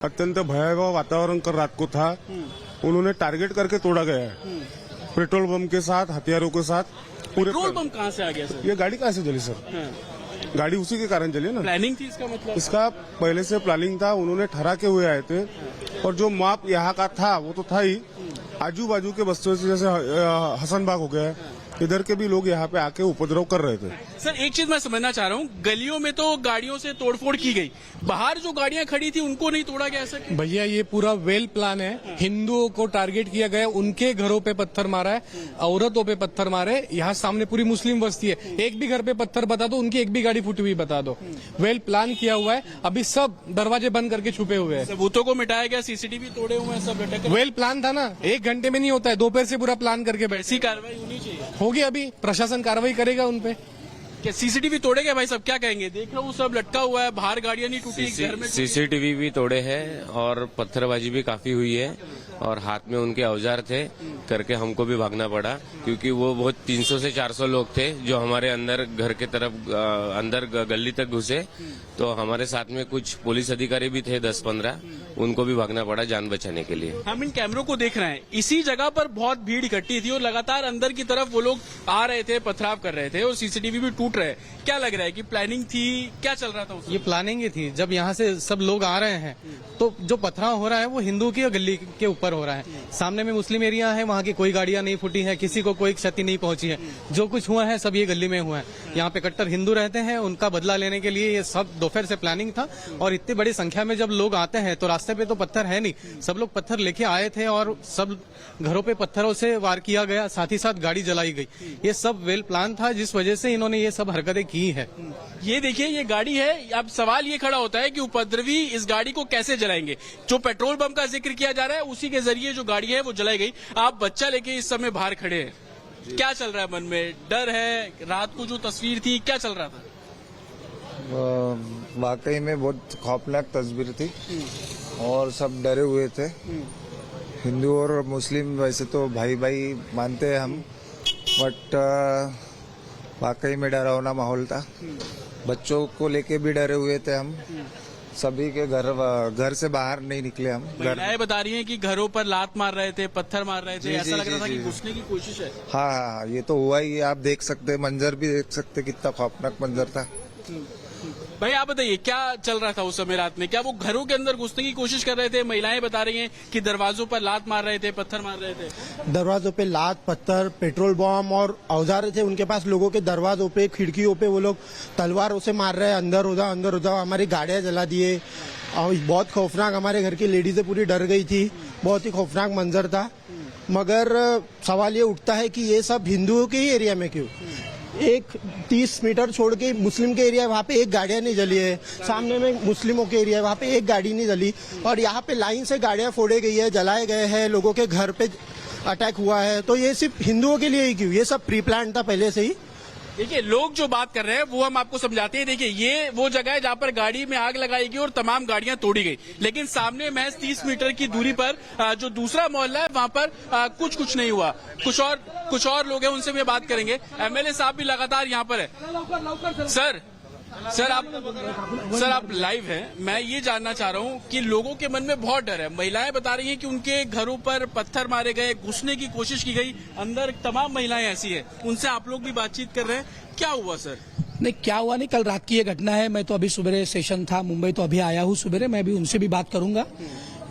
अत्यंत भयावह वातावरण कल रात को था। उन्होंने टारगेट करके तोड़ा गया है, पेट्रोल बम के साथ, हथियारों के साथ। पूरे पेट्रोल बम कहाँ से आ गया सर? ये गाड़ी कहाँ से जली सर? गाड़ी उसी के कारण जली ना। प्लानिंग थी इसका मतलब? इसका पहले से प्लानिंग था, उन्होंने ठहरा के हुए आए थे। और जो माप यहाँ का था वो तो था ही, आजू बाजू के बस्तियों से जैसे हसनबाग हो गया, इधर के भी लोग यहाँ पे आके उपद्रव कर रहे थे। सर एक चीज मैं समझना चाह रहा हूँ, गलियों में तो गाड़ियों से तोड़फोड़ की गई, बाहर जो गाड़ियां खड़ी थी उनको नहीं तोड़ा गया? ऐसा क्यों? भैया ये पूरा वेल प्लान है। हिंदुओं को टारगेट किया गया, उनके घरों पे पत्थर मारा है, औरतों पे पत्थर मारे। यहाँ सामने पूरी मुस्लिम बस्ती है, एक भी घर पे पत्थर बता दो, उनकी एक भी गाड़ी फूटी हुई बता दो। वेल प्लान किया हुआ है। अभी सब दरवाजे बंद करके छुपे हुए हैं। सबूतों को मिटाया गया, सीसीटीवी तोड़े हुए हैं, सब लटक। वेल प्लान था ना, 1 घंटे में नहीं होता है, दोपहर से पूरा प्लान करके बैठे। ऐसी कार्रवाई होनी चाहिए। होगी, अभी प्रशासन कार्रवाई करेगा उनपे। क्या सीसीटीवी तोड़े गए भाई? सब क्या कहेंगे? देख रहा हूँ सब लटका हुआ है, बाहर गाड़ियां नहीं टूटी, घर में सीसीटीवी भी तोड़े हैं और पत्थरबाजी भी काफी हुई है और हाथ में उनके औजार थे, करके हमको भी भागना पड़ा क्योंकि वो बहुत 300 से 400 लोग थे जो हमारे अंदर घर के तरफ अंदर गली तक घुसे। तो हमारे साथ में कुछ पुलिस अधिकारी भी थे 10-15, उनको भी भागना पड़ा जान बचाने के लिए। हम इन कैमरों को देख रहे हैं, इसी जगह पर बहुत भीड़ इकट्ठी थी और लगातार अंदर की तरफ वो लोग आ रहे थे, पथराव कर रहे थे और सीसीटीवी भी टूट रहे। क्या लग रहा है कि प्लानिंग थी? क्या चल रहा था उसमें? ये प्लानिंग ही थी। जब यहाँ से सब लोग आ रहे हैं तो जो पथराव हो रहा है वो हिंदू की गली के ऊपर हो रहा है। सामने में मुस्लिम एरिया है, वहाँ की कोई गाड़ियां नहीं फूटी है, किसी को कोई क्षति नहीं पहुंची है। जो कुछ हुआ है सब ये गली में हुआ है। यहाँ पे कट्टर हिंदू रहते हैं, उनका बदला लेने के लिए ये सब दोपहर से प्लानिंग था। और इतनी बड़ी संख्या में जब लोग आते हैं तो रास्ते पे तो पत्थर है नहीं, सब लोग पत्थर लेके आए थे और सब घरों पे पत्थरों से वार किया गया, साथ ही साथ गाड़ी जलाई गई। ये सब वेल प्लान था, जिस वजह से इन्होंने ये सब हरकतें की है। ये देखिए ये गाड़ी है। अब सवाल ये खड़ा होता है कि उपद्रवी इस गाड़ी को कैसे जलाएंगे? जो पेट्रोल बम का जिक्र किया जा रहा है उसी के जरिए जो गाड़ी है वो जलाई गई। आप बच्चा लेके इस समय बाहर खड़े हैं, क्या चल रहा है मन में? डर है? रात को जो तस्वीर थी क्या चल रहा था? वाकई में बहुत खौफनाक तस्वीर थी और सब डरे हुए थे। हिंदू और मुस्लिम वैसे तो भाई भाई मानते हैं हम, बट वाकई में डरावना माहौल था। बच्चों को लेके भी डरे हुए थे हम। सभी के घर से बाहर नहीं निकले हम। महिलाएं बता रही हैं कि घरों पर लात मार रहे थे, पत्थर मार रहे थे, ऐसा लग रहा था कि घुसने की कोशिश है। हाँ, ये तो हुआ ही। आप देख सकते, मंजर भी देख सकते, कितना खौफनाक मंजर था। भाई आप बताइए क्या चल रहा था उस समय रात में? क्या वो घरों के अंदर घुसने की कोशिश कर रहे थे? महिलाएं बता रही हैं कि दरवाजों पर लात मार रहे थे, पत्थर मार रहे थे। दरवाजों पे लात, पत्थर, पेट्रोल बम और औजार थे उनके पास। लोगों के दरवाजों पे, खिड़कियों पे वो लोग तलवारों से मार रहे हैं, अंदर हो जाओ, अंदर हो जाओ। हमारी गाड़ियां जला दिए और बहुत खौफनाक, हमारे घर की लेडीजें पूरी डर गई थी। बहुत ही खौफनाक मंजर था। मगर सवाल ये उठता है कि ये सब हिंदुओं के ही एरिया में क्यों? एक 30 मीटर छोड़ के मुस्लिम के एरिया है, वहाँ पे एक गाड़ियां नहीं जली है। सामने में मुस्लिमों के एरिया है, वहाँ पे एक गाड़ी नहीं जली। और यहाँ पे लाइन से गाड़ियां फोड़े गई है, जलाए गए हैं, लोगों के घर पे अटैक हुआ है। तो ये सिर्फ हिंदुओं के लिए ही क्यों? ये सब प्री प्लान था पहले से ही। देखिए लोग जो बात कर रहे हैं वो हम आपको समझाते हैं। देखिए ये वो जगह है जहाँ पर गाड़ी में आग लगाई गई और तमाम गाड़ियां तोड़ी गई, लेकिन सामने महज 30 मीटर की दूरी पर जो दूसरा मोहल्ला है वहाँ पर कुछ नहीं हुआ। कुछ और लोग हैं, उनसे भी बात करेंगे। एमएलए साहब भी लगातार यहाँ पर है। सर आप लाइव हैं। मैं ये जानना चाह रहा हूँ कि लोगों के मन में बहुत डर है। महिलाएं बता रही हैं कि उनके घरों पर पत्थर मारे गए, घुसने की कोशिश की गई, अंदर तमाम महिलाएं ऐसी है। उनसे आप लोग भी बातचीत कर रहे हैं, क्या हुआ सर? नहीं, क्या हुआ नहीं, कल रात की ये घटना है। मैं तो अभी सुबह सेशन था मुंबई, तो अभी आया हूँ सुबह। मैं भी उनसे भी बात करूंगा,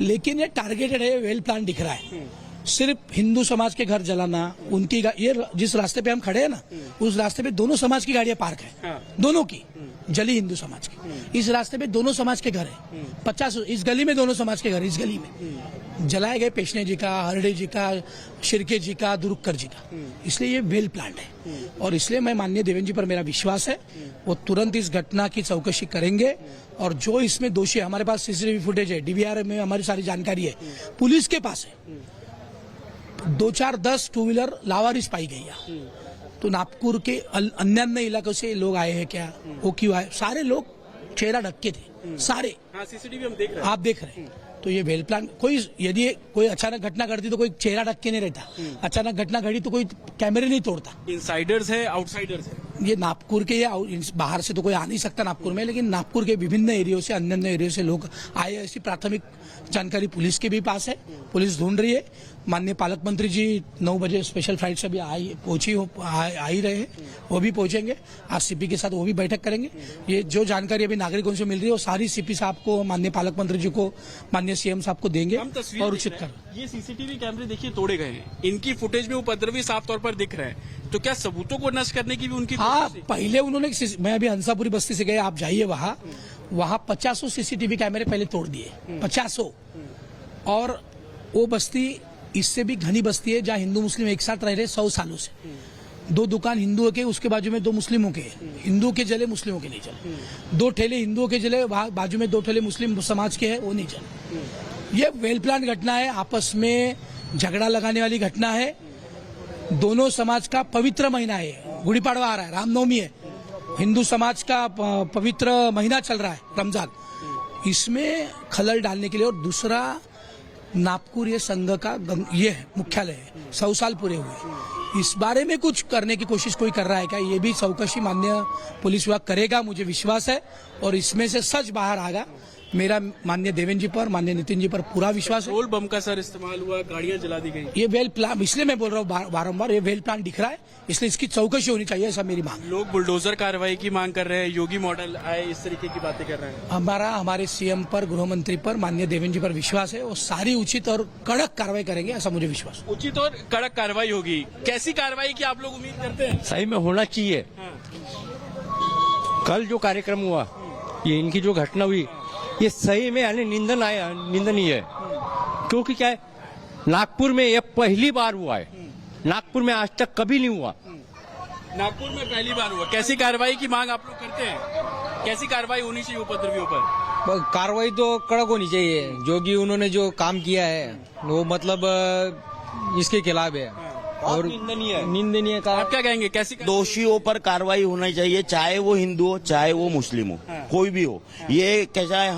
लेकिन ये टारगेटेड है, वेल प्लान दिख रहा है। सिर्फ हिंदू समाज के घर जलाना, उनकी ये जिस रास्ते पे हम खड़े हैं ना, उस रास्ते पे दोनों समाज की गाड़ियां पार्क है, दोनों की जली हिंदू समाज की। इस रास्ते पे दोनों समाज के घर है, 50 इस गली में दोनों समाज के घर, इस गली में जलाए गए पेशने जी का, हरडे जी का, शिरके जी का, दुरुक्कर जी का। इसलिए ये वेल प्लान्ड है और इसलिए मैं माननीय देवेंद्र जी पर मेरा विश्वास है, वो तुरंत इस घटना की चौकसी करेंगे और जो इसमें दोषी, हमारे पास सीसीटीवी फुटेज है, डीवीआर में हमारी सारी जानकारी है, पुलिस के पास है। 2-4-10 टू व्हीलर लावारिस पाई गई है। तो नागपुर के अन्य अन्य इलाकों से लोग आए हैं क्या? वो क्यों आए? सारे लोग चेहरा ढक के थे, सारे। सीसीटीवी हम देख रहे हैं, आप देख रहे हैं। तो ये वेल प्लान, कोई यदि कोई अचानक घटना घटती तो कोई चेहरा ढक के नहीं रहता। अचानक घटना घटी तो कोई कैमरे नहीं तोड़ता। इनसाइडर्स है, आउटसाइडर्स है। ये नागपुर के या बाहर से तो कोई आ नहीं सकता नागपुर में, लेकिन नागपुर के विभिन्न एरियो से, अन्य अन्य एरियो से लोग आए, ऐसी प्राथमिक जानकारी पुलिस के भी पास है। पुलिस ढूंढ रही है। माननीय पालक मंत्री जी 9 बजे स्पेशल फ्लाइट से भी आ ही रहे हैं, वो भी पहुंचेंगे। आज सीपी के साथ वो भी बैठक करेंगे। ये जो जानकारी अभी नागरिकों से मिल रही है वो सारी सीपी साहब को, माननीय पालक मंत्री जी को, माननीय सीएम साहब को देंगे हम तस्वीर और देख उचित रहे कर हैं। ये सीसीटीवी कैमरे देखिए तोड़े गए हैं, इनकी फुटेज में उपद्रवी साफ तौर पर दिख रहे हैं, तो क्या सबूतों को नष्ट करने की भी उनकी हाँ, कोशिश है? पहले उन्होंने, मैं अभी हंसापुरी बस्ती से गए, आप जाइए वहाँ 50 सीसीटीवी कैमरे पहले तोड़ दिए, 50। और वो बस्ती इससे भी घनी बस्ती है जहाँ हिंदू मुस्लिम एक साथ रह रहे 100 सालों से। 2 दुकान हिंदुओं के, उसके बाजू में 2 मुस्लिमों के, हिंदुओं के जले मुस्लिमों के नहीं चले। 2 ठेले हिंदुओं के जले, बाजू में 2 ठेले मुस्लिम समाज के हैं, वो नहीं चले। ये वेल प्लान घटना है, आपस में झगड़ा लगाने वाली घटना है। दोनों समाज का पवित्र महीना है, गुड़ी पाड़वा आ रहा है, रामनवमी है, हिंदू समाज का पवित्र महीना चल रहा है रमजान, इसमें खलल डालने के लिए। और दूसरा, नागपुर ये संघ का ये मुख्यालय है, 100 साल पूरे हुए, इस बारे में कुछ करने की कोशिश कोई कर रहा है क्या, ये भी चौकसी माननीय पुलिस विभाग करेगा, मुझे विश्वास है। और इसमें से सच बाहर आएगा। मेरा माननीय देवेंद्र जी पर, माननीय नितिन जी पर पूरा विश्वास है। पेट्रोल बम का सर इस्तेमाल हुआ, गाड़ियां जला दी गई। ये वेल प्लान, इसलिए मैं बोल रहा हूँ बारंबार, ये वेल प्लान दिख रहा है, इसलिए इसकी चौकसी होनी चाहिए, ऐसा मेरी मांग। लोग बुलडोजर कार्रवाई की मांग कर रहे हैं, योगी मॉडल आए, इस तरीके की बातें कर रहे हैं। हमारे सीएम पर, गृह मंत्री पर, माननीय देवेंद्र जी पर विश्वास है, वो सारी उचित और कड़क कार्रवाई करेंगे, ऐसा मुझे विश्वास है। उचित और कड़क कार्रवाई होगी। कैसी कार्रवाई की आप लोग उम्मीद करते हैं? सही में होना चाहिए। कल जो कार्यक्रम हुआ, ये इनकी जो घटना हुई, ये सही में यानी निंदनीय है। क्योंकि क्या है, नागपुर में ये पहली बार हुआ है, नागपुर में आज तक कभी नहीं हुआ। नागपुर में पहली बार हुआ। कैसी कार्रवाई की मांग आप लोग करते हैं? कैसी कार्रवाई होनी चाहिए उपद्रवियों पर? कार्रवाई तो कड़क होनी चाहिए। जो कि उन्होंने जो काम किया है वो मतलब इसके खिलाफ है और निंदनीय का। आप क्या कहेंगे, कैसी दोषियों पर कार्रवाई होनी चाहिए, चाहे वो हिंदू हो, चाहे वो मुस्लिम हो, कोई भी हो। ये कैसा है,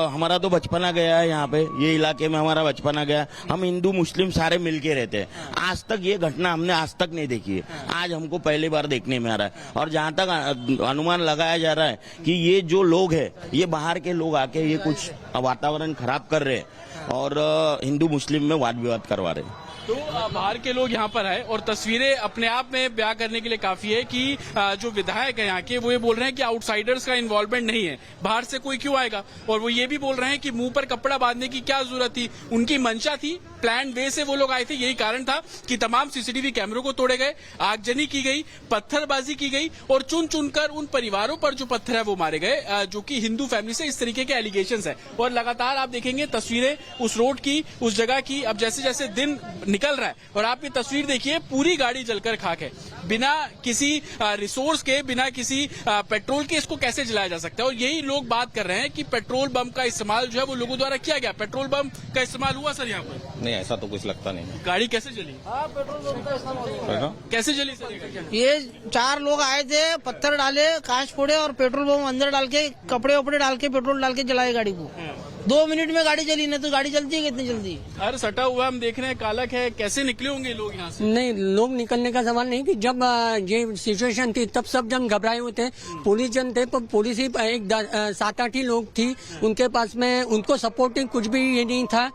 हमारा तो बचपना गया है यहाँ पे, ये इलाके में हमारा बचपना गया। हम हिंदू मुस्लिम सारे मिलके रहते हैं। आज तक ये घटना हमने आज तक नहीं देखी है, आज हमको पहली बार देखने में आ रहा है। और जहाँ तक अनुमान लगाया जा रहा है कि ये जो लोग हैं, ये बाहर के लोग आके ये कुछ वातावरण खराब कर रहे हैं और हिंदू मुस्लिम में वाद विवाद करवा रहे हैं। तो बाहर के लोग यहाँ पर आए और तस्वीरें अपने आप में बयां करने के लिए काफी है कि जो विधायक है यहाँ के, वो ये बोल रहे हैं कि आउटसाइडर्स का इन्वॉल्वमेंट नहीं है, बाहर से कोई क्यों आएगा। और वो ये भी बोल रहे हैं कि मुंह पर कपड़ा बांधने की क्या जरूरत थी, उनकी मंशा थी, प्लान वे से वो लोग आए थे, यही कारण था कि तमाम सीसीटीवी कैमरों को तोड़े गए, आगजनी की गई, पत्थरबाजी की गई और चुन चुनकर उन परिवारों पर जो पत्थर है वो मारे गए, जो कि हिंदू फैमिली से इस तरीके के एलिगेशंस है। और लगातार आप देखेंगे तस्वीरें उस रोड की, उस जगह की, अब जैसे जैसे दिन निकल रहा है और आप ये तस्वीर देखिए, पूरी गाड़ी जलकर खाक है। बिना किसी रिसोर्स के, बिना किसी पेट्रोल के इसको कैसे जलाया जा सकता है। और यही लोग बात कर रहे हैं कि पेट्रोल बम का इस्तेमाल जो है वो लोगों द्वारा किया गया। पेट्रोल बम का इस्तेमाल हुआ सर यहाँ पर? नहीं, ऐसा तो कुछ लगता नहीं। गाड़ी कैसे जली? कैसे जली सर? ये 4 लोग आए थे, पत्थर डाले, कांच फोड़े और पेट्रोल बम अंदर डाल के, कपड़े वपड़े डाल के, पेट्रोल डाल के जलाए गाड़ी को। 2 मिनट में गाड़ी जली, नहीं तो गाड़ी चलती है कितनी जल्दी। हर सटा हुआ हम देख रहे हैं, कालक है, कैसे निकले होंगे लोग यहाँ से? नहीं, लोग निकलने का सवाल नहीं कि जब ये सिचुएशन थी तब सब जन घबराए हुए थे। पुलिस जन थे, पर पुलिस ही 7-8 ही लोग थी, उनके पास में उनको सपोर्टिंग कुछ भी ये नहीं था।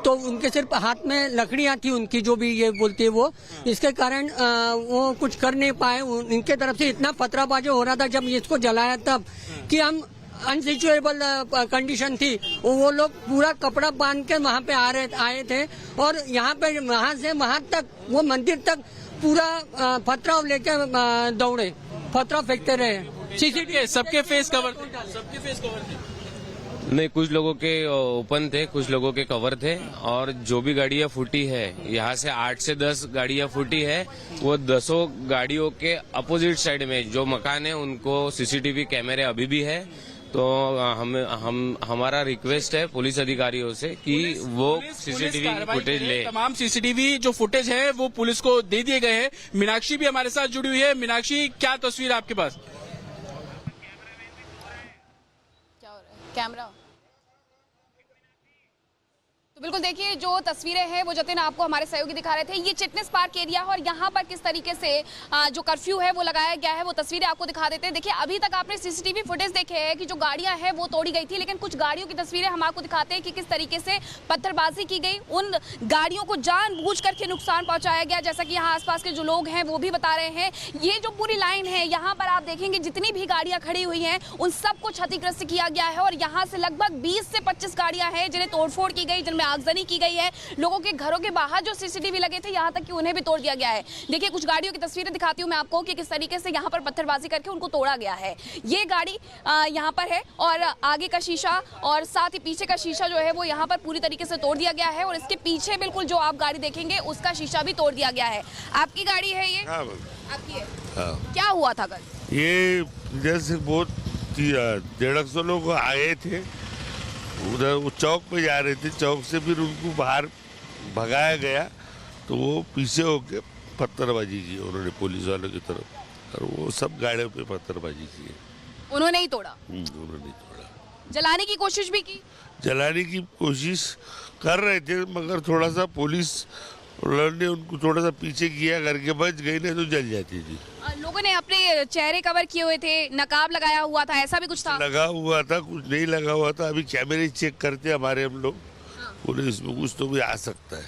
तो उनके सिर्फ हाथ में लकड़ियां थी उनकी, जो भी ये बोलती है वो, इसके कारण वो कुछ कर नहीं पाए। इनके तरफ से इतना पथराबाजी हो रहा था जब इसको जलाया तब, कि हम अनसिचुएबल कंडीशन थी। वो लोग पूरा कपड़ा बांध के वहाँ पे आए थे और यहाँ पे वहाँ से वहाँ तक, वो मंदिर तक पूरा पथराव लेके दौड़े, पथराव फेंकते रहे। सीसीटीवी सबके फेस कवर थे, सबके फेस कवर थे। नहीं, कुछ लोगों के ओपन थे, कुछ लोगों के कवर थे। और जो भी गाड़ियां फूटी है, यहाँ से 8 से 10 गाड़ियां फूटी है, वो 10 गाड़ियों के अपोजिट साइड में जो मकान है उनको सीसीटीवी कैमरे अभी भी है। तो हमारा रिक्वेस्ट है पुलिस अधिकारियों से कि वो सीसीटीवी फुटेज ले। तमाम सीसीटीवी जो फुटेज है वो पुलिस को दे दिए गए हैं। मीनाक्षी भी हमारे साथ जुड़ी हुई है। मीनाक्षी, क्या तस्वीर आपके पास? क्या हो रहा है? कैमरा तो बिल्कुल देखिए जो तस्वीरें हैं वो जतिन आपको हमारे सहयोगी दिखा रहे थे। ये चिटनेस पार्क एरिया है और यहाँ पर किस तरीके से जो कर्फ्यू है वो लगाया गया है वो तस्वीरें आपको दिखा देते हैं। देखिए अभी तक आपने सीसीटीवी फुटेज देखे हैं कि जो गाड़ियां हैं वो तोड़ी गई थी, लेकिन कुछ गाड़ियों की तस्वीरें हम आपको दिखाते हैं कि किस तरीके से पत्थरबाजी की गई, उन गाड़ियों को जानबूझ करके नुकसान पहुंचाया गया। जैसा कि यहाँ आसपास के जो लोग हैं वो भी बता रहे हैं। ये जो पूरी लाइन है यहाँ पर आप देखेंगे जितनी भी गाड़ियां खड़ी हुई हैं उन सबको क्षतिग्रस्त किया गया है और यहाँ से लगभग 20 से 25 गाड़ियां हैं जिन्हें तोड़फोड़ की गई, जिनमें आगजनी की गई है। लोगों के घरों के बाहर जो सीसीटीवी लगे थे यहाँ तक कि उन्हें भी तोड़ दिया गया है। देखिए कुछ गाड़ियों की तस्वीरें दिखाती हूँ मैं आपको कि किस तरीके से यहाँ पर पत्थरबाजी करके उनको तोड़ा गया है। ये गाड़ी यहाँ पर है और आगे का शीशा और साथ ही पीछे का शीशा जो है वो यहाँ पर पूरी तरीके से तोड़ दिया गया है और इसके पीछे बिल्कुल जो आप गाड़ी देखेंगे उसका शीशा भी तोड़ दिया गया है। आपकी गाड़ी है ये? हाँ, आपकी है? हाँ। क्या हुआ था कल? ये जैसे बहुत 150 लोग आए थे, उधर वो चौक पे जा रहे थे, चौक से फिर उनको बाहर भगाया गया तो वो पीछे होके पत्थरबाजी की उन्होंने पुलिस वालों की तरफ और वो सब गाड़ियों पे पत्थरबाजी की। उन्होंने ही तोड़ा? उन्होंने तोड़ा। जलाने की कोशिश भी की? जलाने की कोशिश कर रहे थे मगर थोड़ा सा पुलिस ने उनको थोड़ा सा पीछे किया करके बच गई, नहीं तो जल जाती थी। लोगों ने अपने चेहरे कवर किए हुए थे, नकाब लगाया हुआ था, ऐसा भी कुछ था? लगा हुआ था, कुछ नहीं लगा हुआ था। अभी कैमरे चेक करते हमारे हम लोग, पुलिस में कुछ तो भी आ सकता है।